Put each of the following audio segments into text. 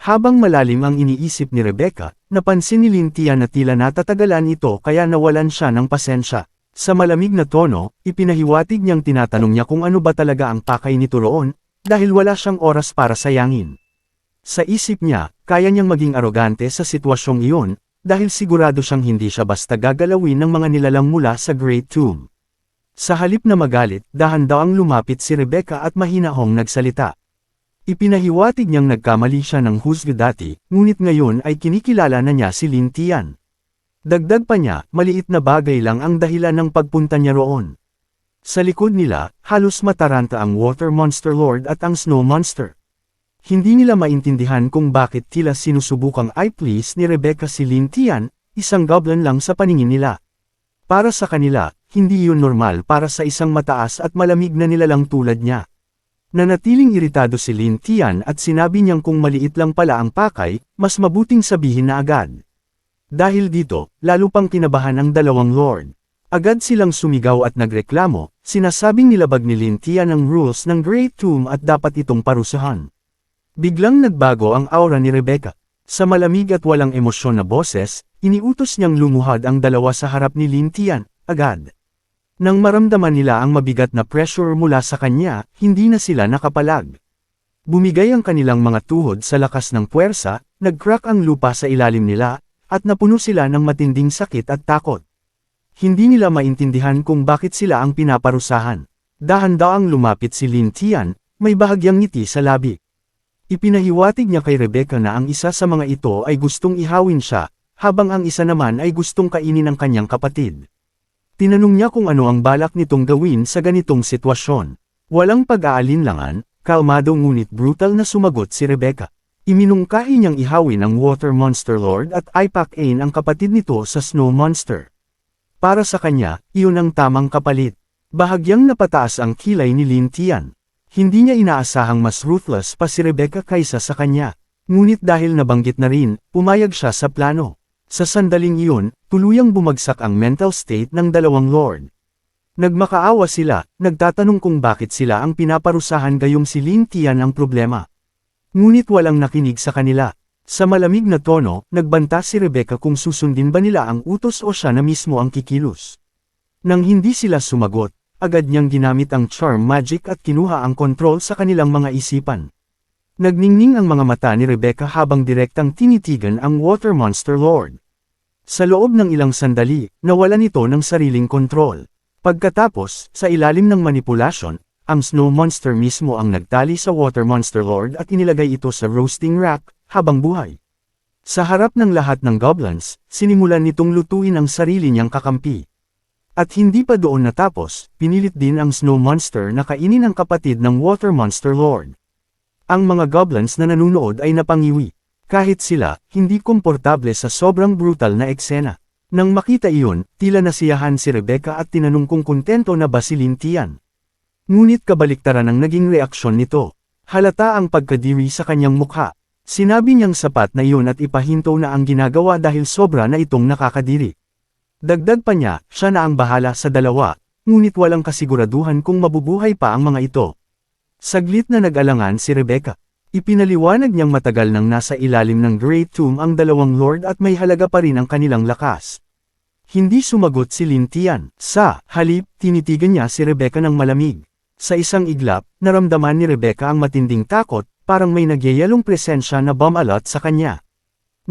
Habang malalim ang iniisip ni Rebecca, napansin ni Lintian na tila natatagalan ito kaya nawalan siya ng pasensya. Sa malamig na tono, ipinahiwatig niyang tinatanong niya kung ano ba talaga ang pakay nito roon, dahil wala siyang oras para sayangin. Sa isip niya, kaya niyang maging arogante sa sitwasyong iyon, dahil sigurado siyang hindi siya basta gagalawin ng mga nilalang mula sa Great Tomb. Sa halip na magalit, dahan-dahang lumapit si Rebecca at mahinahong nagsalita. Ipinahiwatig niyang nagkamali siya ng husga dati, ngunit ngayon ay kinikilala na niya si Lintian. Dagdag pa niya, maliit na bagay lang ang dahilan ng pagpunta niya roon. Sa likod nila, halos mataranta ang Water Monster Lord at ang Snow Monster. Hindi nila maintindihan kung bakit tila sinusubukang i-please ni Rebecca si Lintian, isang goblin lang sa paningin nila. Para sa kanila, hindi yun normal para sa isang mataas at malamig na nilalang tulad niya. Nanatiling iritado si Lintian at sinabi niyang kung maliit lang pala ang pakay, mas mabuting sabihin na agad. Dahil dito, lalo pang kinabahan ang dalawang lord. Agad silang sumigaw at nagreklamo, sinasabing nilabag ni Lintian ang rules ng Great Tomb at dapat itong parusahan. Biglang nagbago ang aura ni Rebecca. Sa malamig at walang emosyon na boses, iniutos niyang lumuhad ang dalawa sa harap ni Lintian, agad. Nang maramdaman nila ang mabigat na pressure mula sa kanya, hindi na sila nakapalag. Bumigay ang kanilang mga tuhod sa lakas ng puwersa, nag-crack ang lupa sa ilalim nila, at napuno sila ng matinding sakit at takot. Hindi nila maintindihan kung bakit sila ang pinaparusahan. Dahan-daang lumapit si Lintian, may bahagyang ngiti sa labi. Ipinahiwatig niya kay Rebecca na ang isa sa mga ito ay gustong ihawin siya, habang ang isa naman ay gustong kainin ang kanyang kapatid. Tinanong niya kung ano ang balak nitong gawin sa ganitong sitwasyon. Walang pag-aalinlangan, kalmado ngunit brutal na sumagot si Rebecca. Iminungkahi niyang ihawin ang Water Monster Lord at ipack-in ang kapatid nito sa Snow Monster. Para sa kanya, iyon ang tamang kapalit. Bahagyang napataas ang kilay ni Lintian. Hindi niya inaasahang mas ruthless pa si Rebecca kaysa sa kanya. Ngunit dahil nabanggit na rin, pumayag siya sa plano. Sa sandaling iyon, tuluyang bumagsak ang mental state ng dalawang lord. Nagmakaawa sila, nagtatanong kung bakit sila ang pinaparusahan gayong si Lintian ang problema. Ngunit walang nakinig sa kanila. Sa malamig na tono, nagbanta si Rebecca kung susundin ba nila ang utos o siya na mismo ang kikilos. Nang hindi sila sumagot, agad niyang ginamit ang charm magic at kinuha ang kontrol sa kanilang mga isipan. Nagningning ang mga mata ni Rebecca habang direktang tinitigan ang Water Monster Lord. Sa loob ng ilang sandali, nawalan ito ng sariling kontrol. Pagkatapos, sa ilalim ng manipulasyon, ang Snow Monster mismo ang nagtali sa Water Monster Lord at inilagay ito sa roasting rack, habang buhay. Sa harap ng lahat ng goblins, sinimulan nitong lutuin ang sarili niyang kakampi. At hindi pa doon natapos, pinilit din ang Snow Monster na kainin ang kapatid ng Water Monster Lord. Ang mga goblins na nanunood ay napangiwi. Kahit sila, hindi komportable sa sobrang brutal na eksena. Nang makita iyon, tila nasiyahan si Rebecca at tinanong kung kontento na ba si Lintian. Ngunit kabaliktaran ang naging reaksyon nito. Halata ang pagkadiri sa kanyang mukha. Sinabi niyang sapat na iyon at ipahinto na ang ginagawa dahil sobra na itong nakakadiri. Dagdag pa niya, siya na ang bahala sa dalawa, ngunit walang kasiguraduhan kung mabubuhay pa ang mga ito. Saglit na nag-alangan si Rebecca. Ipinaliwanag niyang matagal nang nasa ilalim ng Great Tomb ang dalawang lord at may halaga pa rin ang kanilang lakas. Hindi sumagot si Lintian. Sa halip, tinitigan niya si Rebecca ng malamig. Sa isang iglap, naramdaman ni Rebecca ang matinding takot, parang may nagyayalong presensya na bumalot sa kanya.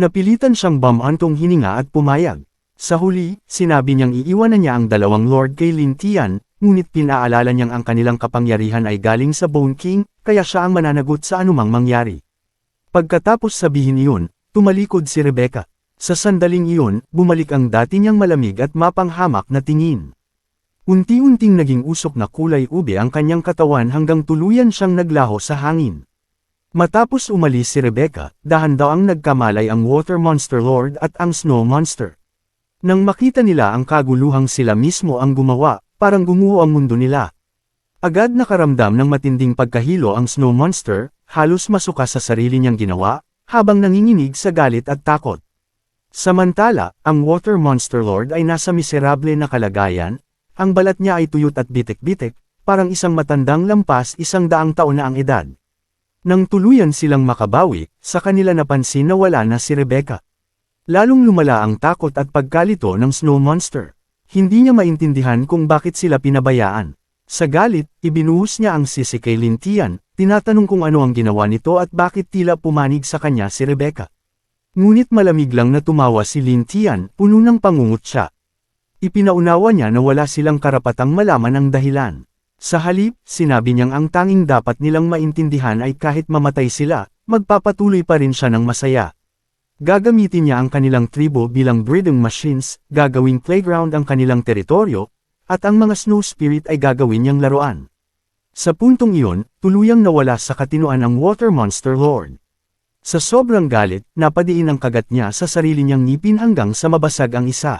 Napilitan siyang bumantong hininga at pumayag. Sa huli, sinabi niyang iiwanan niya ang dalawang lord kay Lintian, ngunit pinaalala niyang ang kanilang kapangyarihan ay galing sa Bone King, kaya siya ang mananagot sa anumang mangyari. Pagkatapos sabihin iyon, tumalikod si Rebecca. Sa sandaling iyon, bumalik ang dati niyang malamig at mapanghamak na tingin. Unti-unting naging usok na kulay ube ang kanyang katawan hanggang tuluyan siyang naglaho sa hangin. Matapos umalis si Rebecca, dahan-dahang nagkamalay ang Water Monster Lord at ang Snow Monster. Nang makita nila ang kaguluhang sila mismo ang gumawa, parang gumuho ang mundo nila. Agad nakaramdam ng matinding pagkahilo ang Snow Monster, halos masuka sa sarili niyang ginawa, habang nanginginig sa galit at takot. Samantala, ang Water Monster Lord ay nasa miserable na kalagayan, ang balat niya ay tuyot at bitik-bitik, parang isang matandang lampas 100 taon na ang edad. Nang tuluyan silang makabawi, sa kanila napansin na wala na si Rebecca. Lalong lumala ang takot at pagkalito ng Snow Monster. Hindi niya maintindihan kung bakit sila pinabayaan. Sa galit, ibinuhos niya ang sisi kay Lintian, tinatanong kung ano ang ginawa nito at bakit tila pumanig sa kanya si Rebecca. Ngunit malamig lang na tumawa si Lintian, puno ng pangungutya. Ipinaunawa niya na wala silang karapatang malaman ang dahilan. Sa halip, sinabi niyang ang tanging dapat nilang maintindihan ay kahit mamatay sila, magpapatuloy pa rin siya ng masaya. Gagamitin niya ang kanilang tribo bilang breeding machines, gagawing playground ang kanilang teritoryo, at ang mga snow spirit ay gagawin niyang laruan. Sa puntong iyon, tuluyang nawala sa katinoan ang Water Monster Lord. Sa sobrang galit, napadiin ang kagat niya sa sarili niyang ngipin hanggang sa mabasag ang isa.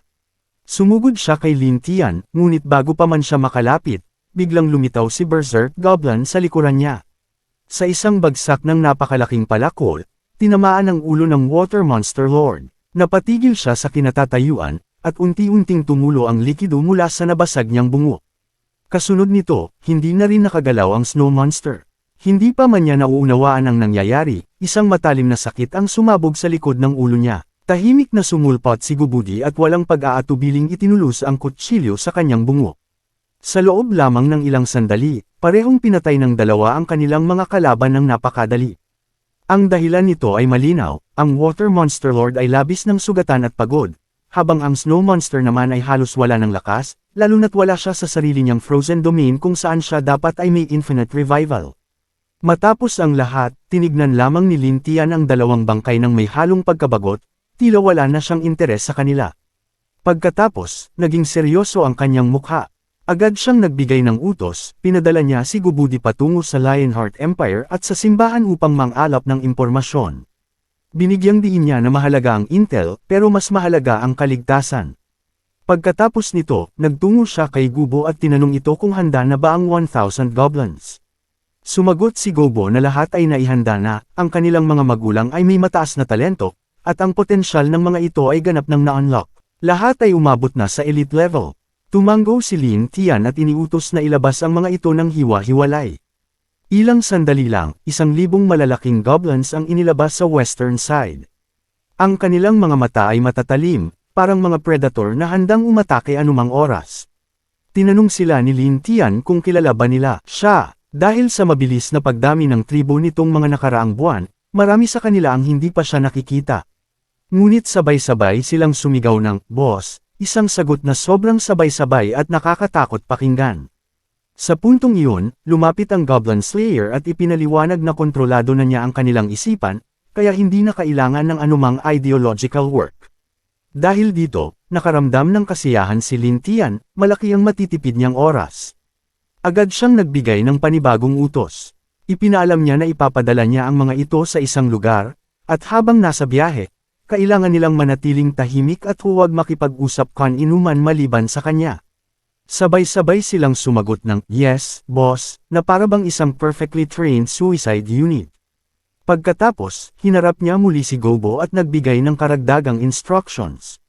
Sumugod siya kay Lintian, ngunit bago pa man siya makalapit, biglang lumitaw si Berserk Goblin sa likuran niya. Sa isang bagsak ng napakalaking palakol, tinamaan ang ulo ng Water Monster Lord. Napatigil siya sa kinatatayuan, at unti-unting tumulo ang likido mula sa nabasag niyang bungo. Kasunod nito, hindi na rin nakagalaw ang Snow Monster. Hindi pa man niya nauunawaan ang nangyayari, isang matalim na sakit ang sumabog sa likod ng ulo niya. Tahimik na sumulpot si Gubudi at walang pag-aatubiling itinulus ang kutsilyo sa kanyang bungo. Sa loob lamang ng ilang sandali, parehong pinatay ng dalawa ang kanilang mga kalaban ng napakadali. Ang dahilan nito ay malinaw, ang Water Monster Lord ay labis ng sugatan at pagod, habang ang Snow Monster naman ay halos wala ng lakas, lalo na't wala siya sa sarili niyang frozen domain kung saan siya dapat ay may infinite revival. Matapos ang lahat, tinignan lamang ni Lintian ang dalawang bangkay ng may halong pagkabagot, tila wala na siyang interes sa kanila. Pagkatapos, naging seryoso ang kanyang mukha. Agad siyang nagbigay ng utos, pinadala niya si Gubudi patungo sa Lionheart Empire at sa simbahan upang mangalap ng impormasyon. Binigyang diin niya na mahalaga ang intel, pero mas mahalaga ang kaligtasan. Pagkatapos nito, nagtungo siya kay Gubo at tinanong ito kung handa na ba ang 1,000 goblins. Sumagot si Gubo na lahat ay naihanda na, ang kanilang mga magulang ay may mataas na talento, at ang potensyal ng mga ito ay ganap ng na-unlock. Lahat ay umabot na sa elite level. Tumanggo si Lintian at iniutos na ilabas ang mga ito ng hiwa-hiwalay. Ilang sandali lang, 1,000 malalaking goblins ang inilabas sa western side. Ang kanilang mga mata ay matatalim, parang mga predator na handang umatake anumang oras. Tinanong sila ni Lintian kung kilala ba nila siya. Dahil sa mabilis na pagdami ng tribo nitong mga nakaraang buwan, marami sa kanila ang hindi pa siya nakikita. Ngunit sabay-sabay silang sumigaw ng, "Boss!" Isang sagot na sobrang sabay-sabay at nakakatakot pakinggan. Sa puntong iyon, lumapit ang Goblin Slayer at ipinaliwanag na kontrolado na niya ang kanilang isipan, kaya hindi na kailangan ng anumang ideological work. Dahil dito, nakaramdam ng kasiyahan si Lintian, malaki ang matitipid niyang oras. Agad siyang nagbigay ng panibagong utos. Ipinaalam niya na ipapadala niya ang mga ito sa isang lugar, at habang nasa biyahe, kailangan nilang manatiling tahimik at huwag makipag-usap kan-inuman maliban sa kanya. Sabay-sabay silang sumagot ng, "Yes, boss," na parabang isang perfectly trained suicide unit. Pagkatapos, hinarap niya muli si Gobo at nagbigay ng karagdagang instructions.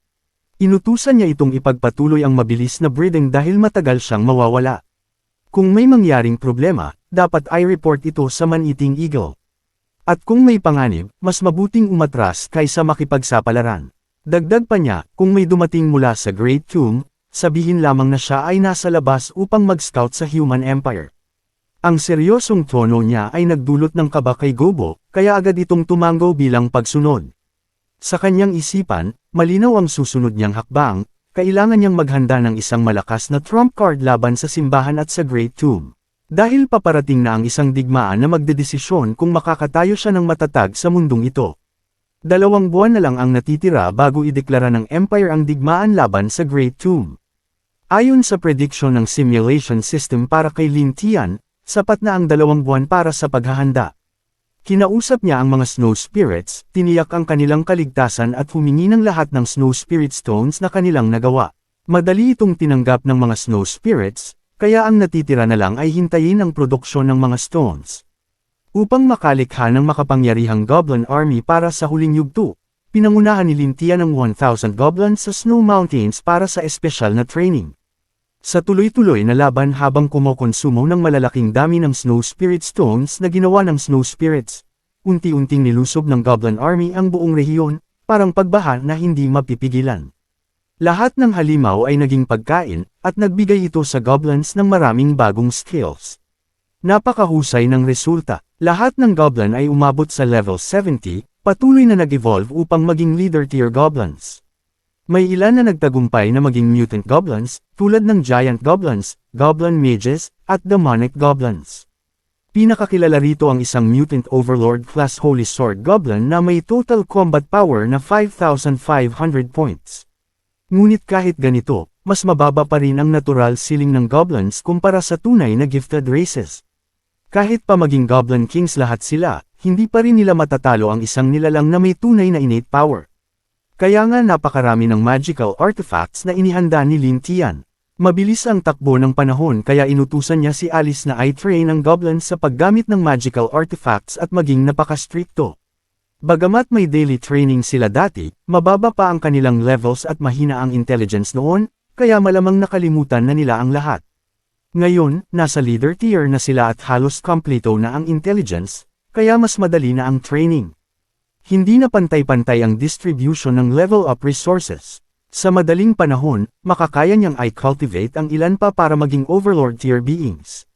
Inutusan niya itong ipagpatuloy ang mabilis na breeding dahil matagal siyang mawawala. Kung may mangyaring problema, dapat i-report ito sa Man-Eating Eagle. At kung may panganib, mas mabuting umatras kaysa makipagsapalaran. Dagdag pa niya, kung may dumating mula sa Great Tomb, sabihin lamang na siya ay nasa labas upang mag-scout sa Human Empire. Ang seryosong tono niya ay nagdulot ng kaba kay Gobo, kaya agad itong tumango bilang pagsunod. Sa kanyang isipan, malinaw ang susunod niyang hakbang, kailangan niyang maghanda ng isang malakas na trump card laban sa simbahan at sa Great Tomb. Dahil paparating na ang isang digmaan na magdedesisyon kung makakatayo siya ng matatag sa mundong ito. 2 buwan na lang ang natitira bago ideklara ng Empire ang digmaan laban sa Great Tomb. Ayon sa prediction ng simulation system para kay Lintian, sapat na ang 2 buwan para sa paghahanda. Kinausap niya ang mga Snow Spirits, tiniyak ang kanilang kaligtasan at humingi ng lahat ng Snow Spirit Stones na kanilang nagawa. Madali itong tinanggap ng mga Snow Spirits, kaya ang natitira na lang ay hintayin ang produksyon ng mga stones. Upang makalikha ng makapangyarihang Goblin Army para sa huling yugto, pinangunahan ni Lintian ang 1,000 goblins sa Snow Mountains para sa espesyal na training. Sa tuloy-tuloy na laban habang kumokonsumo ng malalaking dami ng Snow Spirit Stones na ginawa ng Snow Spirits, unti-unting nilusob ng Goblin Army ang buong rehiyon, parang pagbaha na hindi mapipigilan. Lahat ng halimaw ay naging pagkain, at nagbigay ito sa goblins ng maraming bagong skills. Napakahusay ng resulta. Lahat ng goblin ay umabot sa level 70, patuloy na nag-evolve upang maging leader tier goblins. May ilan na nagtagumpay na maging mutant goblins, tulad ng giant goblins, goblin mages, at demonic goblins. Pinakakilala rito ang isang mutant overlord class holy sword goblin na may total combat power na 5,500 points. Ngunit kahit ganito, mas mababa pa rin ang natural ceiling ng goblins kumpara sa tunay na gifted races. Kahit pa maging goblin kings lahat sila, hindi pa rin nila matatalo ang isang nilalang na may tunay na innate power. Kaya nga napakarami ng magical artifacts na inihanda ni Lin Tian. Mabilis ang takbo ng panahon kaya inutusan niya si Alice na i-train ang goblins sa paggamit ng magical artifacts at maging napaka-stricto. Bagamat may daily training sila dati, mababa pa ang kanilang levels at mahina ang intelligence noon, kaya malamang nakalimutan na nila ang lahat. Ngayon, nasa leader tier na sila at halos kompleto na ang intelligence, kaya mas madali na ang training. Hindi na pantay-pantay ang distribution ng level up resources. Sa madaling panahon, makakaya niyang i-cultivate ang ilan pa para maging overlord tier beings.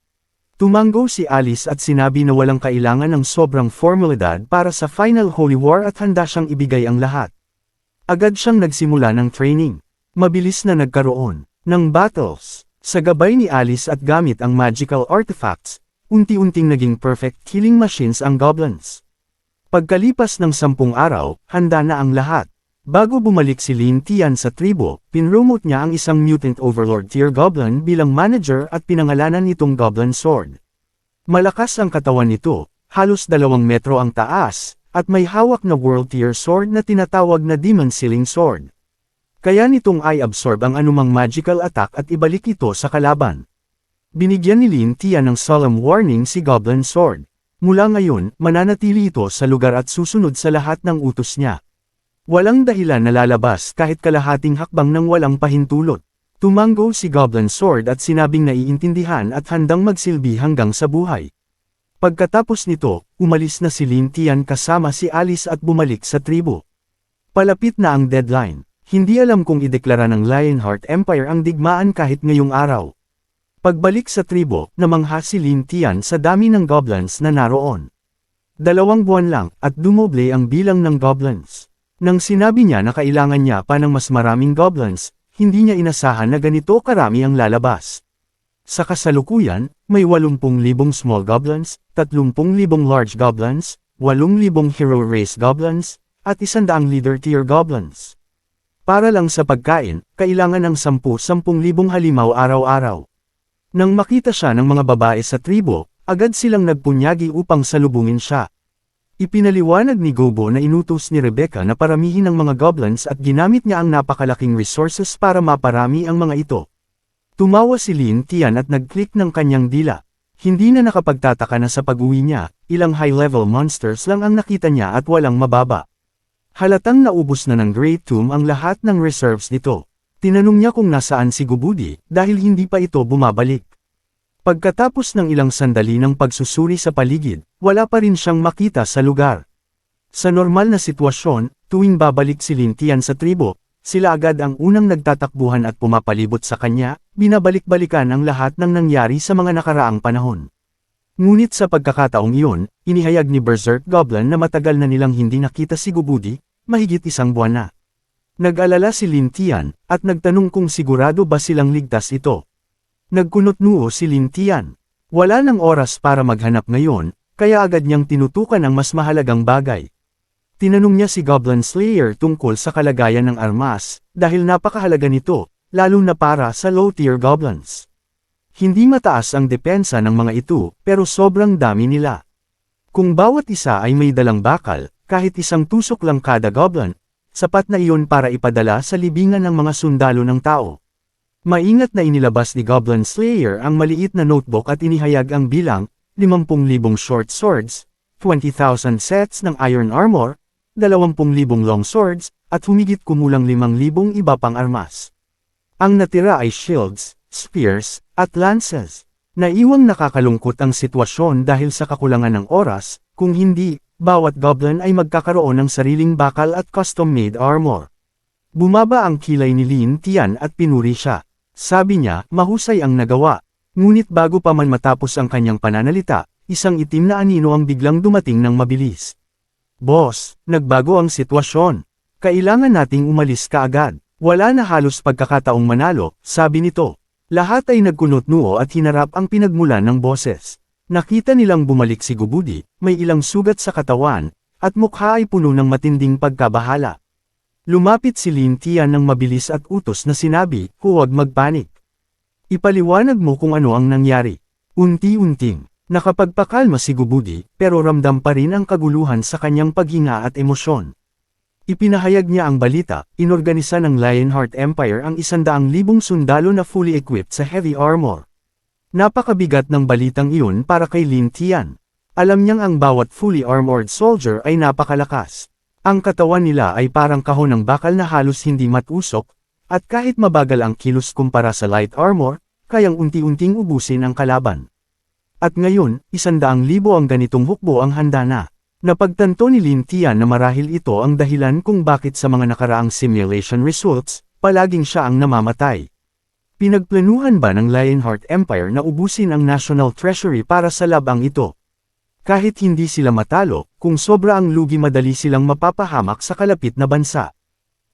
Tumango si Alice at sinabi na walang kailangan ng sobrang formalidad para sa final holy war at handa siyang ibigay ang lahat. Agad siyang nagsimula ng training. Mabilis na nagkaroon ng battles. Sa gabay ni Alice at gamit ang magical artifacts, unti-unting naging perfect killing machines ang goblins. Pagkalipas ng 10 araw, handa na ang lahat. Bago bumalik si Lin Tian sa tribo, pinromote niya ang isang mutant overlord tier goblin bilang manager at pinangalanan itong Goblin Sword. Malakas ang katawan nito, halos 2 metro ang taas, at may hawak na world tier sword na tinatawag na Demon Sealing Sword. Kaya nitong i-absorb ang anumang magical attack at ibalik ito sa kalaban. Binigyan ni Lin Tian ng solemn warning si Goblin Sword. Mula ngayon, mananatili ito sa lugar at susunod sa lahat ng utos niya. Walang dahilan na lalabas kahit kalahating hakbang nang walang pahintulot. Tumango si Goblin Sword at sinabing naiintindihan at handang magsilbi hanggang sa buhay. Pagkatapos nito, umalis na si Lin Tian kasama si Alice at bumalik sa tribo. Palapit na ang deadline. Hindi alam kung ideklara ng Lionheart Empire ang digmaan kahit ngayong araw. Pagbalik sa tribo, namangha si Lin Tian sa dami ng goblins na naroon. 2 buwan lang, at dumoble ang bilang ng goblins. Nang sinabi niya na kailangan niya pa ng mas maraming goblins, hindi niya inasahan na ganito karami ang lalabas. Sa kasalukuyan, may 80,000 small goblins, 30,000 large goblins, 8,000 hero race goblins, at 100 leader tier goblins. Para lang sa pagkain, kailangan ng 10,000 halimaw araw-araw. Nang makita siya ng mga babae sa tribo, agad silang nagpunyagi upang salubungin siya. Ipinaliwanag ni Gobo na inutos ni Rebecca na paramihin ang mga goblins at ginamit niya ang napakalaking resources para maparami ang mga ito. Tumawa si Lin Tian at nag-click ng kanyang dila. Hindi na nakapagtataka na sa pag-uwi niya, ilang high-level monsters lang ang nakita niya at walang mababa. Halatang naubos na ng Great Tomb ang lahat ng reserves nito. Tinanong niya kung nasaan si Gubudi, dahil hindi pa ito bumabalik. Pagkatapos ng ilang sandali ng pagsusuri sa paligid, wala pa rin siyang makita sa lugar. Sa normal na sitwasyon, tuwing babalik si Lin Tian sa tribo, sila agad ang unang nagtatakbuhan at pumapalibot sa kanya, binabalik-balikan ang lahat ng nangyari sa mga nakaraang panahon. Ngunit sa pagkakataong iyon, inihayag ni Berserk Goblin na matagal na nilang hindi nakita si Gubudi, mahigit 1 buwan na. Nag-alala si Lin Tian, at nagtanong kung sigurado ba silang ligtas ito. Nagkunot-noo si Lin Tian. Wala nang oras para maghanap ngayon, kaya agad niyang tinutukan ang mas mahalagang bagay. Tinanong niya si Goblin Slayer tungkol sa kalagayan ng armas, dahil napakahalaga nito, lalo na para sa low-tier goblins. Hindi mataas ang depensa ng mga ito, pero sobrang dami nila. Kung bawat isa ay may dalang bakal, kahit 1 tusok lang kada goblin, sapat na iyon para ipadala sa libingan ng mga sundalo ng tao. Maingat na inilabas ni Goblin Slayer ang maliit na notebook at inihayag ang bilang, 50,000 short swords, 20,000 sets ng iron armor, 20,000 long swords, at humigit kumulang 5,000 iba pang armas. Ang natira ay shields, spears, at lances. Naiwang nakakalungkot ang sitwasyon dahil sa kakulangan ng oras, kung hindi, bawat goblin ay magkakaroon ng sariling bakal at custom-made armor. Bumaba ang kilay ni Lin Tian at pinuri siya. Sabi niya, mahusay ang nagawa. Ngunit bago pa man matapos ang kanyang pananalita, isang itim na anino ang biglang dumating ng mabilis. Boss, nagbago ang sitwasyon. Kailangan nating umalis kaagad. Wala na halos pagkakataong manalo, sabi nito. Lahat ay nagkunot-nuo at hinarap ang pinagmulan ng boses. Nakita nilang bumalik si Gubudi, may ilang sugat sa katawan, at mukha ay puno ng matinding pagkabahala. Lumapit si Lin Tian ng mabilis at utos na sinabi, huwag magpanik. Ipaliwanag mo kung ano ang nangyari. Unti-unting, nakapagpakalma si Gubudi, pero ramdam pa rin ang kaguluhan sa kanyang paghinga at emosyon. Ipinahayag niya ang balita, inorganisa ng Lionheart Empire ang 100,000 sundalo na fully equipped sa heavy armor. Napakabigat ng balitang iyon para kay Lin Tian. Alam niyang ang bawat fully armored soldier ay napakalakas. Ang katawan nila ay parang kahon ng bakal na halos hindi matusok, at kahit mabagal ang kilos kumpara sa light armor, kayang unti-unting ubusin ang kalaban. At ngayon, 100,000 ang ganitong hukbo ang handa na. Napagtanto ni Lin Tian na marahil ito ang dahilan kung bakit sa mga nakaraang simulation results, palaging siya ang namamatay. Pinagplanuhan ba ng Lionheart Empire na ubusin ang National Treasury para sa labang ito? Kahit hindi sila matalo, kung sobra ang lugi madali silang mapapahamak sa kalapit na bansa.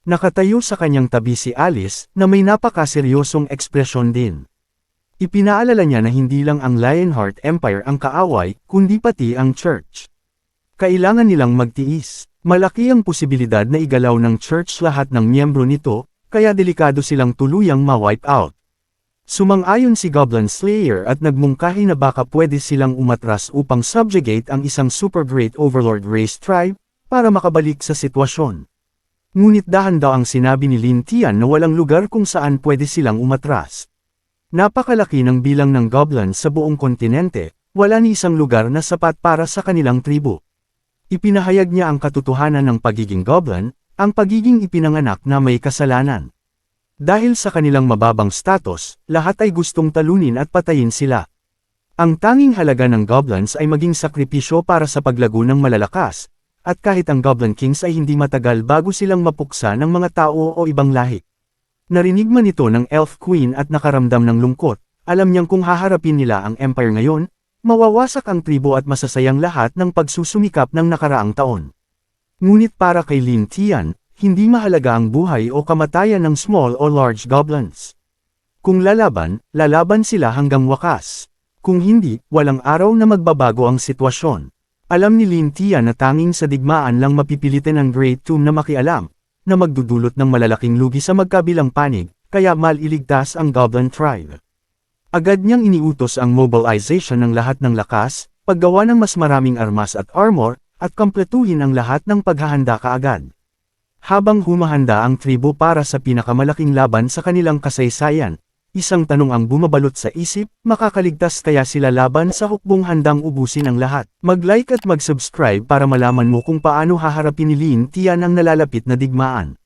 Nakatayo sa kanyang tabi si Alice, na may napakaseryosong ekspresyon din. Ipinaalala niya na hindi lang ang Lionheart Empire ang kaaway, kundi pati ang Church. Kailangan nilang magtiis. Malaki ang posibilidad na igalaw ng Church lahat ng miyembro nito, kaya delikado silang tuluyang ma-wipe out. Sumang-ayon si Goblin Slayer at nagmungkahi na baka pwede silang umatras upang subjugate ang isang super great overlord race tribe, para makabalik sa sitwasyon. Ngunit dahan daw ang sinabi ni Lin Tian na walang lugar kung saan pwede silang umatras. Napakalaki ng bilang ng goblins sa buong kontinente, wala ni isang lugar na sapat para sa kanilang tribu. Ipinahayag niya ang katotohanan ng pagiging goblin, ang pagiging ipinanganak na may kasalanan. Dahil sa kanilang mababang status, lahat ay gustong talunin at patayin sila. Ang tanging halaga ng goblins ay maging sakripisyo para sa paglago ng malalakas, at kahit ang Goblin Kings ay hindi matagal bago silang mapuksa ng mga tao o ibang lahi. Narinig man ito ng Elf Queen at nakaramdam ng lungkot, alam niyang kung haharapin nila ang Empire ngayon, mawawasak ang tribo at masasayang lahat ng pagsusumikap ng nakaraang taon. Ngunit para kay Lin Tian, hindi mahalaga ang buhay o kamatayan ng small o large goblins. Kung lalaban sila hanggang wakas. Kung hindi, walang araw na magbabago ang sitwasyon. Alam ni Lin Tian na tanging sa digmaan lang mapipilitin ang Great Tomb na makialam, na magdudulot ng malalaking lugi sa magkabilang panig, kaya maliligtas ang Goblin Tribe. Agad niyang iniutos ang mobilization ng lahat ng lakas, paggawa ng mas maraming armas at armor, at kompletuhin ang lahat ng paghahanda kaagad. Habang humahanda ang tribo para sa pinakamalaking laban sa kanilang kasaysayan, isang tanong ang bumabalot sa isip, makakaligtas kaya sila laban sa hukbong handang ubusin ang lahat. Mag-like at mag-subscribe para malaman mo kung paano haharapin ni Lin Tian ang nalalapit na digmaan.